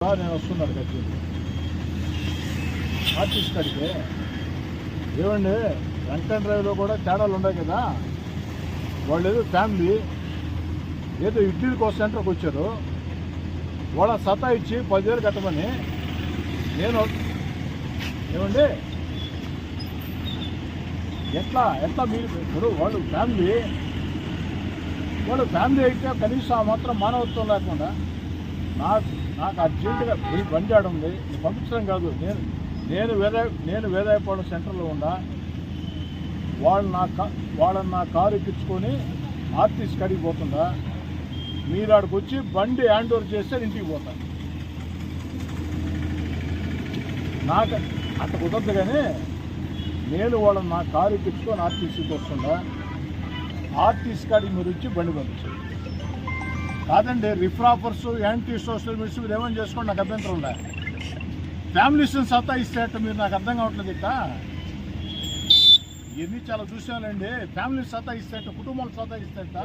నేను వస్తున్నాను కచ్చి ఆర్టిస్ట్ కాడికి ఏమండి వెంకట డ్రైవ్లో కూడా తేడాలు ఉన్నాయి కదా. వాళ్ళు ఏదో ఫ్యామిలీ ఏదో ఇడ్లీకి ఒక సెంటర్కి వచ్చారు, వాళ్ళ సతా ఇచ్చి 10,000 కట్టమని నేను ఏమండి ఎట్లా ఎట్లా మీరు ఇప్పుడు వాళ్ళు ఫ్యామిలీ అయితే కనీసం ఆ మాత్రం మానవత్వం లేకుండా నాకు అర్జెంటుగా బండి ఆడ ఉంది పంపించడం కాదు. నేను వేదాయపాడు సెంటర్లో ఉన్నా, వాళ్ళని నా కారు ఎక్కించుకొని ఆర్టీసీ కాడికి పోతుందా, మీరు ఆడికి వచ్చి బండి హ్యాండ్ ఓవర్ చేస్తే ఇంటికి పోతా. నాకు అట్ట కుదరదు, కానీ నేను వాళ్ళని నా కారు ఎక్కించుకొని ఆర్టీసీకి వస్తుందా, ఆర్టీసీ కాడికి మీరు వచ్చి బండి పంపించండి. కాదండి రిఫ్రాఫర్స్ యాంటీ సోషల్ మీడియాస్ మీరు ఏమైనా చేసుకోండి, నాకు అభ్యంతరం లే. ఫ్యామిలీస్ని సత్తా ఇస్తేట మీరు నాకు అర్థం కావట్లేదు. ఇట్లా ఇవన్నీ చాలా చూసానండి. ఫ్యామిలీ సత్తా ఇస్తేట, కుటుంబాలు సత్తా ఇస్తేట